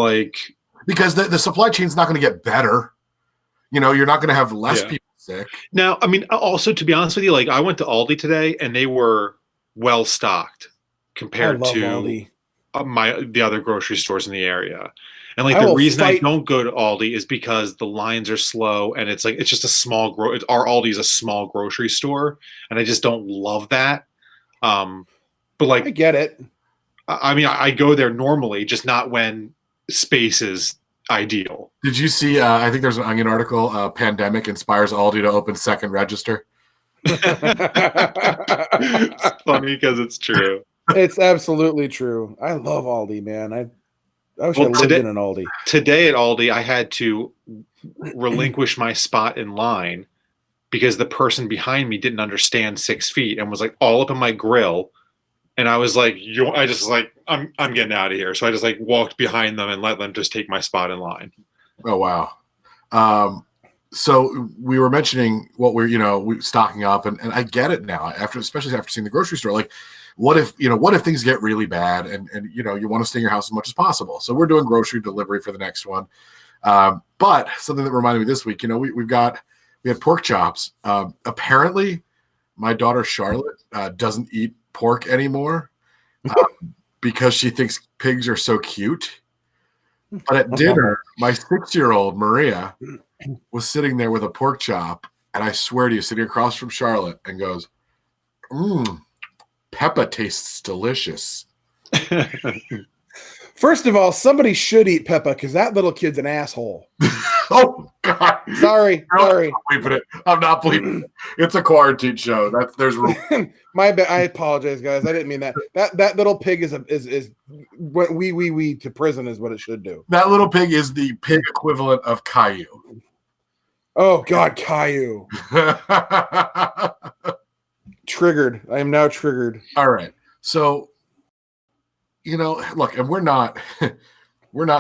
the supply chain's not going to get better. You're not going to have less people sick. Now, I mean, also to be honest with you, like I went to Aldi today and they were well stocked compared to the other grocery stores in the area. And like the reason I don't go to Aldi is because the lines are slow and it's just a small our Aldi is a small grocery store and I just don't love that. But like I get it. I mean, I go there normally, just not when space is ideal. Did you see? I think there's an Onion article. Pandemic inspires Aldi to open second register. It's funny because it's true. It's absolutely true. I love Aldi, man. I wish I lived in an Aldi. Today at Aldi, I had to relinquish my spot in line because the person behind me didn't understand 6 feet and was like all up in my grill. And I was like, I'm getting out of here. So I just like walked behind them and let them just take my spot in line. Oh, wow. So we were mentioning what we're stocking up, and I get it now, especially after seeing the grocery store. Like, what if things get really bad and you want to stay in your house as much as possible? So we're doing grocery delivery for the next one. But something that reminded me this week, we had pork chops. Apparently my daughter Charlotte doesn't eat pork anymore because she thinks pigs are so cute. But at dinner, my 6-year-old Maria was sitting there with a pork chop, and I swear to you, sitting across from Charlotte, and goes, Peppa tastes delicious. First of all, somebody should eat Peppa because that little kid's an asshole. Oh God! Sorry. I'm not bleeping it. It's a quarantine show. There's rules. My bad. I apologize, guys. I didn't mean that. That little pig is what we to prison is what it should do. That little pig is the pig equivalent of Caillou. Oh God, Caillou. Triggered. I am now triggered. All right. So, look, and we're not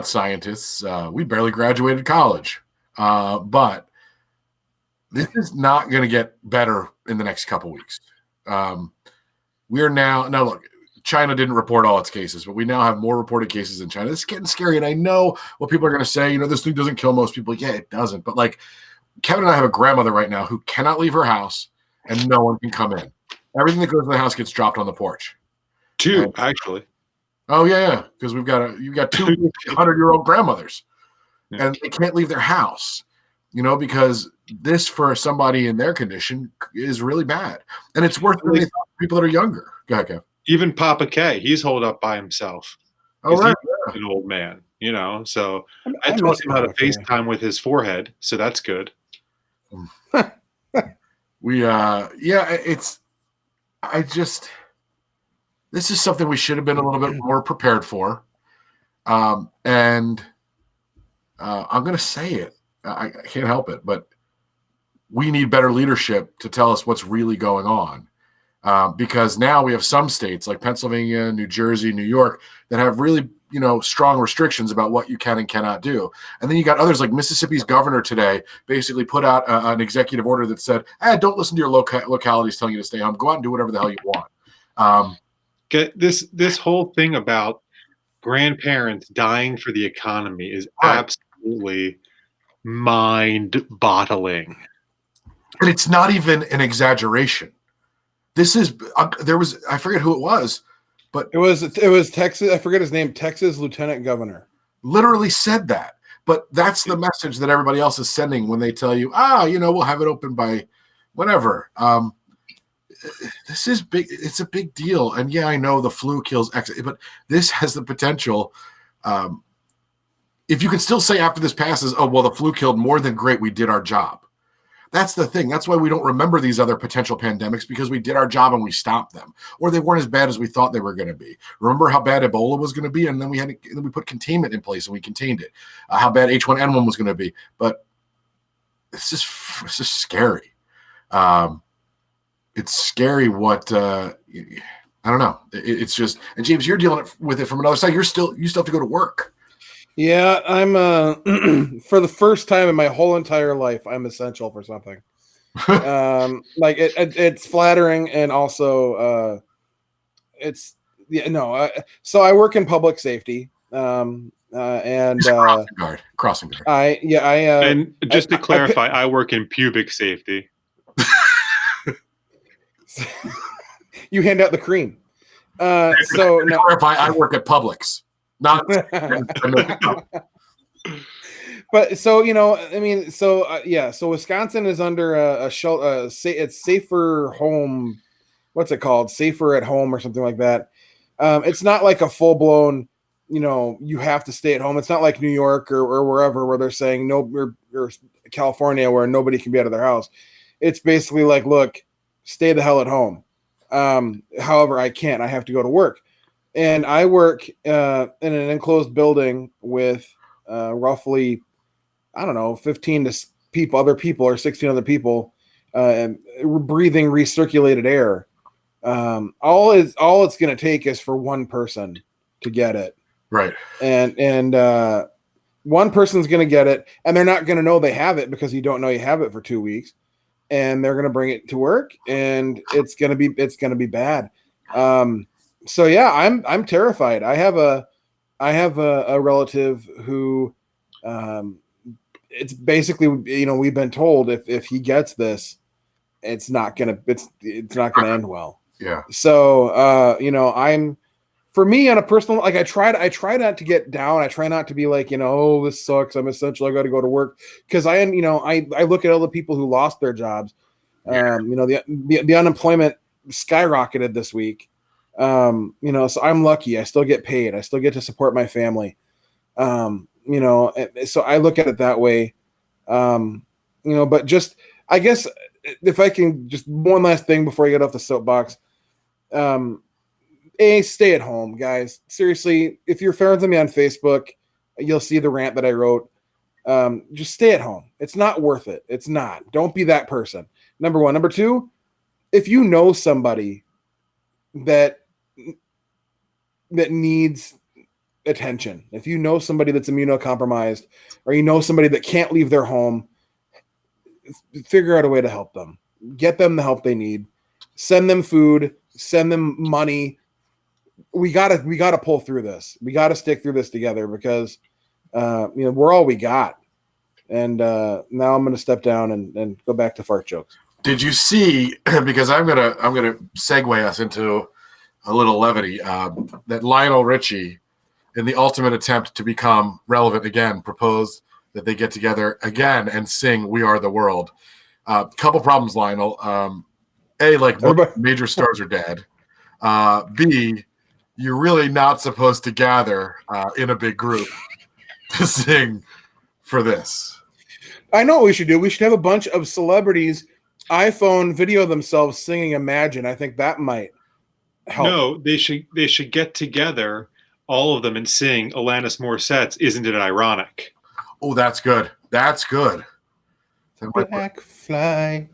scientists. We barely graduated college. But this is not going to get better in the next couple weeks. We are now look, China didn't report all its cases, but we now have more reported cases in China. It's getting scary. And I know what people are going to say, this thing doesn't kill most people. Yeah, it doesn't. But like Kevin and I have a grandmother right now who cannot leave her house and no one can come in. Everything that goes in the house gets dropped on the porch. 2, actually. Oh yeah. Because you've got 2 100-year-old grandmothers and they can't leave their house, because this for somebody in their condition is really bad. And it's worse than people that are younger. Go ahead, Kev. Even Papa K, he's holed up by himself. Oh, right. He's an old man, so I taught him how to FaceTime with his forehead. So that's good. This is something we should have been a little bit more prepared for. And I'm going to say it. I can't help it, but we need better leadership to tell us what's really going on. Because now we have some states like Pennsylvania, New Jersey, New York that have really, strong restrictions about what you can and cannot do. And then you got others like Mississippi's governor today basically put out an executive order that said, don't listen to your localities telling you to stay home. Go out and do whatever the hell you want. This whole thing about grandparents dying for the economy is absolutely mind-boggling. And it's not even an exaggeration. This is I forget who it was, but it was Texas. I forget his name. Texas Lieutenant Governor literally said that. But that's the message that everybody else is sending when they tell you, we'll have it open by whenever. This is big. It's a big deal. And yeah, I know the flu kills X, but this has the potential. If you can still say after this passes, the flu killed more than great, we did our job. That's the thing. That's why we don't remember these other potential pandemics, because we did our job and we stopped them, or they weren't as bad as we thought they were going to be. Remember how bad Ebola was going to be, and then we put containment in place and we contained it. How bad H1N1 was going to be, but it's just scary. It's scary what I don't know. It's just, and James, you're dealing with it from another side. You still have to go to work. Yeah, I'm for the first time in my whole entire life, I'm essential for something. It's flattering, and also so I work in public safety. And crossing guard. And just to clarify, I work in pubic safety. You hand out the cream. So no. Clarify, I work at Publix. Not, but so so Wisconsin is under a shelter. It's safer home. What's it called? Safer at home or something like that. It's not like a full blown. You have to stay at home. It's not like New York or wherever where they're saying no, or California where nobody can be out of their house. It's basically like, look, stay the hell at home. However, I can't. I have to go to work. And I work in an enclosed building with roughly, 15 other people or 16 other people breathing recirculated air. All it's going to take is for one person to get it, Right. and one person's going to get it, and they're not going to know they have it because you don't know you have it for 2 weeks, and they're going to bring it to work, and it's going to be bad. So yeah, I'm terrified. I have a relative who, it's basically, we've been told if he gets this, it's not gonna end well. Yeah. So for me on a personal, like I try not to get down. I try not to be like, oh, this sucks, I'm essential, I got to go to work, because I look at all the people who lost their jobs. The unemployment skyrocketed this week. So I'm lucky. I still get paid. I still get to support my family. So I look at it that way. But just, I guess if I can, just one last thing before I get off the soapbox. Stay at home, guys. Seriously, if you're friends with me on Facebook, you'll see the rant that I wrote. Just stay at home. It's not worth it. It's not. Don't be that person. Number one. Number two, if you know somebody that needs attention, if you know somebody that's immunocompromised, or you know somebody that can't leave their home, figure out a way to help them. Get them the help they need. Send them food. Send them money. We gotta pull through this. We gotta stick through this together, because we're all we got. And now I'm gonna step down and go back to fart jokes. Did you see? Because I'm gonna segue us into a little levity. That Lionel Richie, in the ultimate attempt to become relevant again, proposed that they get together again and sing "We Are the World." Couple problems, Lionel. A, like, major stars are dead. B, you're really not supposed to gather in a big group to sing for this. I know what we should do. We should have a bunch of celebrities iPhone video themselves singing Imagine. I think that might help. No, they should get together, all of them, and sing Alanis Morissette's "Isn't It Ironic?" Oh, that's good. That's good. Black fly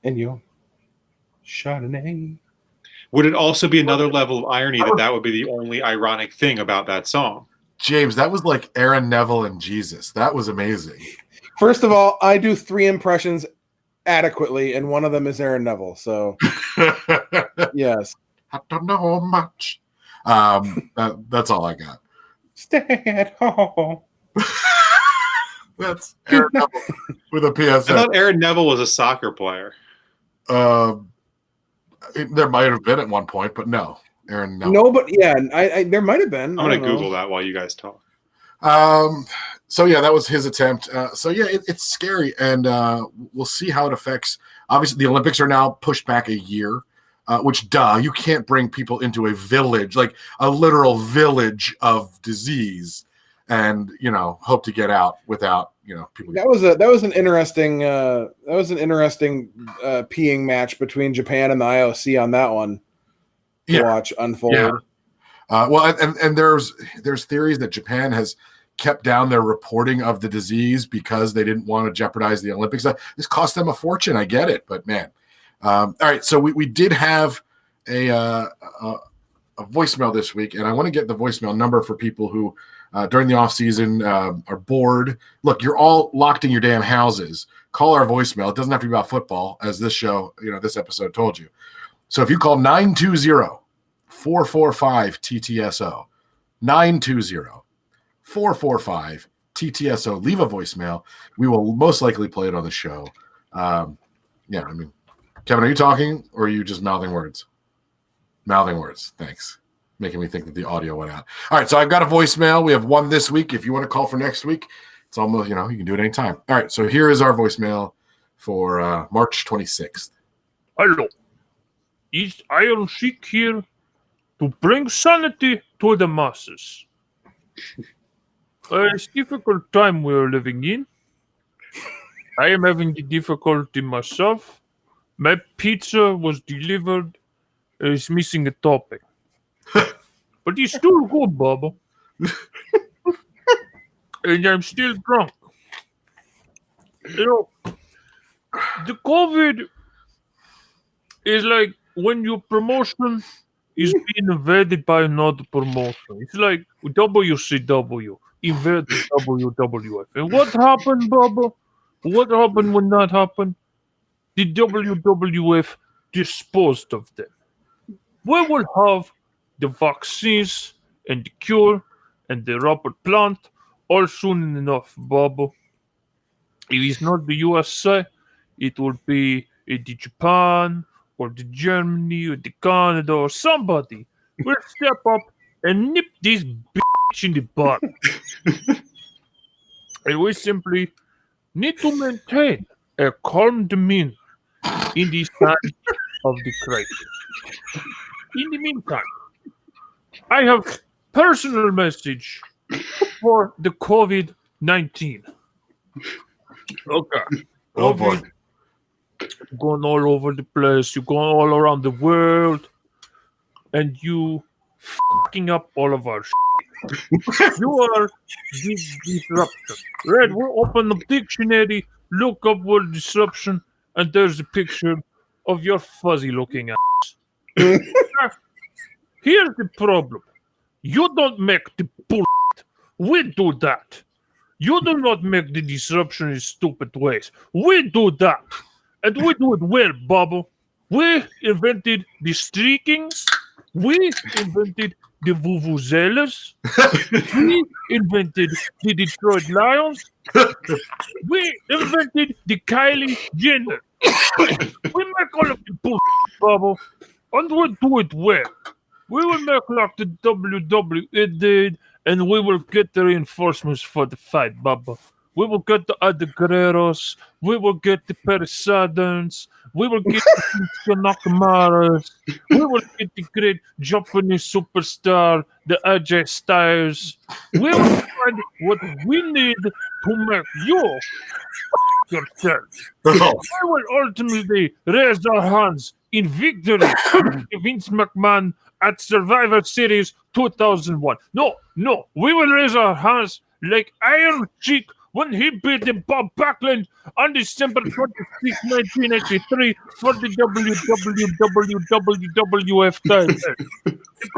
in your Chardonnay. Would it also be another level of irony that would be the only ironic thing about that song? James, that was like Aaron Neville and Jesus. That was amazing. First of all, I do 3 impressions adequately, and one of them is Aaron Neville. So, yes. I don't know much. That's all I got. Stay at home. That's Aaron Neville with a PSA. I thought Aaron Neville was a soccer player. There might have been at one point, but no. Aaron Neville. No, but yeah, I there might have been. I'm going to Google that while you guys talk. So yeah, that was his attempt. So yeah, it's scary, and we'll see how it affects. Obviously, the Olympics are now pushed back a year, which you can't bring people into a village, like a literal village of disease, and hope to get out without people. That was an interesting peeing match between Japan and the IOC on that one. To watch unfold. Yeah. Well, and there's theories that Japan has kept down their reporting of the disease because they didn't want to jeopardize the Olympics. This cost them a fortune. I get it, but man. All right, so we did have a voicemail this week, and I want to get the voicemail number for people who during the off season are bored. Look, you're all locked in your damn houses. Call our voicemail. It doesn't have to be about football, as this show, this episode told you. So if you call 920-445-TTSO, 920-445-TTSO, leave a voicemail. We will most likely play it on the show. Kevin, are you talking or are you just mouthing words? Mouthing words. Thanks. Making me think that the audio went out. All right, so I've got a voicemail. We have one this week. If you want to call for next week, it's almost, you can do it anytime. All right, so here is our voicemail for March 26th. Hello. Is Iron Sheik here to bring sanity to the masses? It's a difficult time we're living in. I am having the difficulty myself. My pizza was delivered. It's missing a topping. But it's still good, Bubba. And I'm still drunk. The COVID It's like when your promotion is being invaded by another promotion. It's like WCW invaded WWF. And what happened, Bubba? What happened when that happened? The WWF disposed of them. We will have the vaccines and the cure and the rubber plant all soon enough, Bubba. If it's not the USA, it will be the Japan or the Germany or the Canada or somebody will step up and nip this bitch in the butt. And we simply need to maintain a calm demeanor in this time of the crisis. In the meantime, I have personal message for the COVID-19. Okay. Oh boy. You're going all over the place. You're going all around the world. And you fucking up all of our shit. You are disruption. Red, we'll open the dictionary, look up word disruption, and there's a picture of your fuzzy looking ass. Here's the problem. You don't make the bullshit. We do that. You do not make the disruption in stupid ways. We do that. And we do it well, Bubba. We invented the streaking. We invented the vuvuzelas. We invented the Detroit Lions. We invented the Kylie Jenner. We make all of the bullshit, Bubba. And we do it well. We will make like the WWE did, and we will get the reinforcements for the fight, Bubba. We will get the other Guerreros. We will get the Perisadons. We will get the Nakamaras. We will get the great Japanese superstar, the AJ Styles. We will find what we need to make you yourself. We will ultimately raise our hands in victory to Vince McMahon at Survivor Series 2001. No, we will raise our hands like Iron Sheik when he beat Bob Backlund on December 26, 1983 for the WWF title.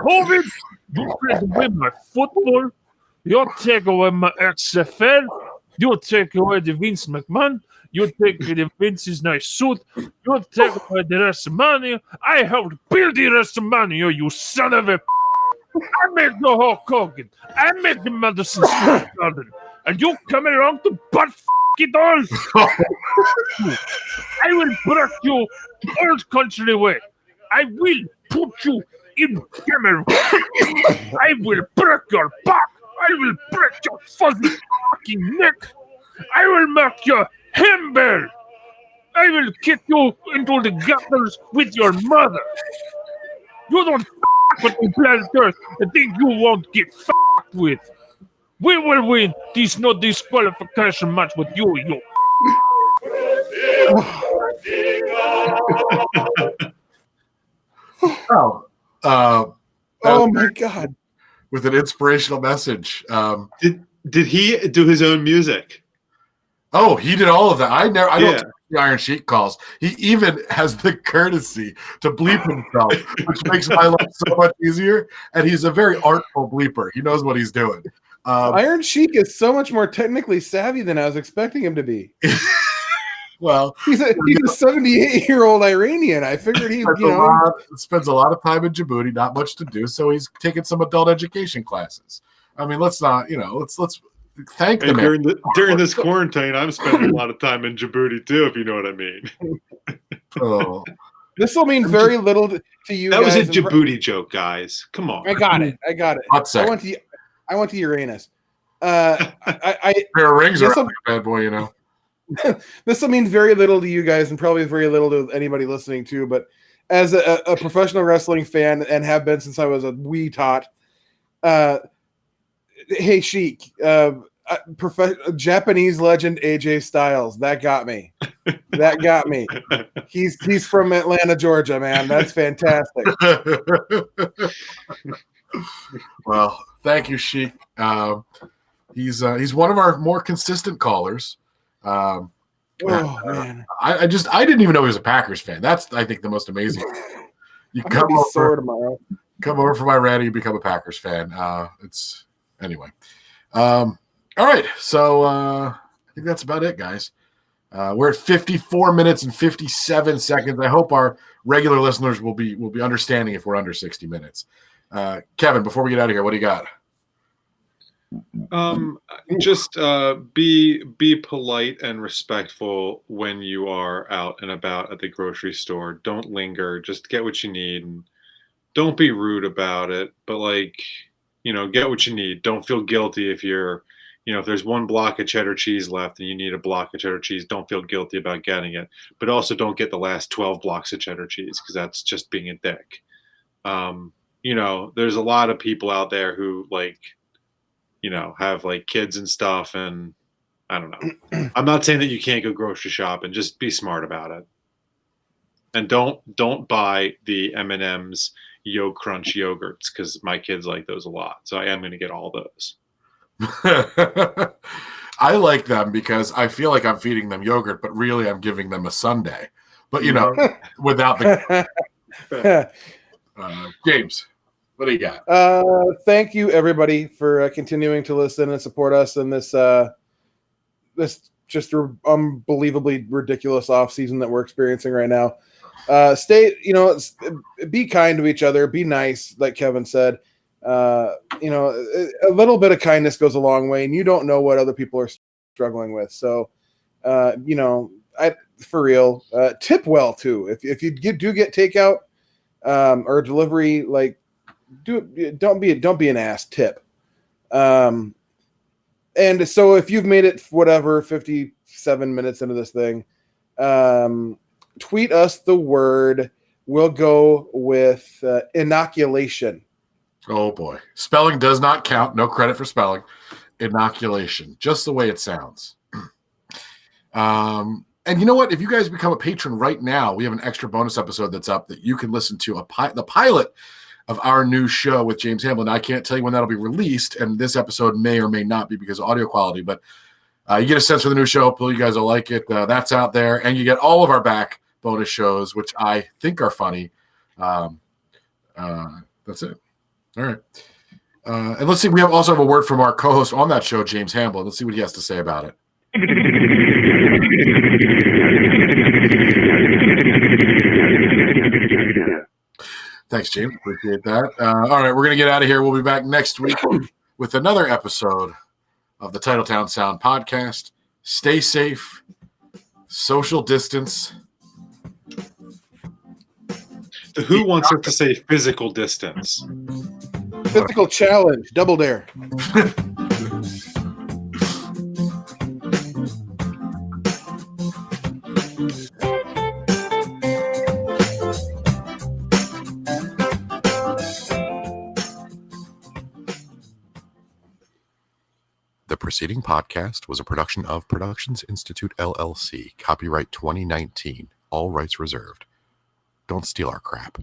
COVID, you take away my football, you take away my XFL, you take away the Vince McMahon, you take the Vince's nice suit, you take away the WrestleMania. I helped build the WrestleMania, you son of a... I make the Hulk Hogan. I make the Madison Square Garden. And you come along to butt it all. I will break you the old country way. I will put you in camera. I will break your back. I will break your fuzzy fucking neck. I will make you humble. I will kick you into the gutters with your mother. You don't with the planet Earth and think you won't get fucked with. We will win this no disqualification match with you, you. Oh my God! With an inspirational message. Did he do his own music? Oh, he did all of that. I don't take the Iron Sheik calls. He even has the courtesy to bleep himself, which makes my life so much easier. And he's a very artful bleeper. He knows what he's doing. Iron Sheik is so much more technically savvy than I was expecting him to be. Well, he's a 78-year-old Iranian. I figured he spends a lot of time in Djibouti, not much to do, so he's taking some adult education classes. I mean, let's thank them. During this quarantine, I'm spending a lot of time in Djibouti too, if you know what I mean. Oh. This will mean very little to you. That guys was a Djibouti joke, guys. Come on. I got it. I went to Uranus. Pair of rings are a bad boy, you know. This will mean very little to you guys, and probably very little to anybody listening too. But as a professional wrestling fan, and have been since I was a wee tot, hey Sheik, Japanese legend AJ Styles, that got me. That got me. He's from Atlanta, Georgia, man. That's fantastic. Well, thank you, Sheik. He's one of our more consistent callers. Oh man, I didn't even know he was a Packers fan. That's, I think, the most amazing. You I'm gonna be sore tomorrow. come over for my rant, you become a Packers fan. It's anyway. All right, so I think that's about it, guys. We're at 54 minutes and 57 seconds. I hope our regular listeners will be understanding if we're under 60 minutes. Kevin, before we get out of here, what do you got? Just be polite and respectful when you are out and about at the grocery store. Don't linger. Just get what you need, and don't be rude about it. But get what you need. Don't feel guilty if you're, if there's one block of cheddar cheese left and you need a block of cheddar cheese. Don't feel guilty about getting it. But also don't get the last 12 blocks of cheddar cheese, because that's just being a dick. There's a lot of people out there who have kids and stuff, and I don't know. I'm not saying that you can't go grocery shopping. Just be smart about it, and don't buy the M&M's Yo Crunch yogurts, because my kids like those a lot. So I am going to get all those. I like them because I feel like I'm feeding them yogurt, but really I'm giving them a sundae. But without the James. What do you got? Thank you, everybody, for continuing to listen and support us in this just unbelievably ridiculous off season that we're experiencing right now. Be kind to each other. Be nice, like Kevin said. A little bit of kindness goes a long way, and you don't know what other people are struggling with. So, for real, tip well too. If you do get takeout or delivery, don't be an ass. Tip. And so if you've made it 57 minutes into this thing, tweet us the word. We'll go with inoculation. Oh boy, spelling does not count. No credit for spelling. Inoculation, just the way it sounds. And you know what? If you guys become a patron right now, we have an extra bonus episode that's up that you can listen to the pilot of our new show with James Hamblin. I can't tell you when that'll be released, and this episode may or may not be because of audio quality, but you get a sense for the new show. Hopefully you guys will like it. That's out there, and you get all of our back bonus shows, which I think are funny. That's it. All right. And let's see. We also have a word from our co-host on that show, James Hamblin. Let's see what he has to say about it. Thanks, James. Appreciate that. All right, we're going to get out of here. We'll be back next week with another episode of the Titletown Sound podcast. Stay safe, social distance. Who wants it to say physical distance? Physical challenge, double dare. The preceding podcast was a production of Productions Institute, LLC. Copyright 2019. All rights reserved. Don't steal our crap.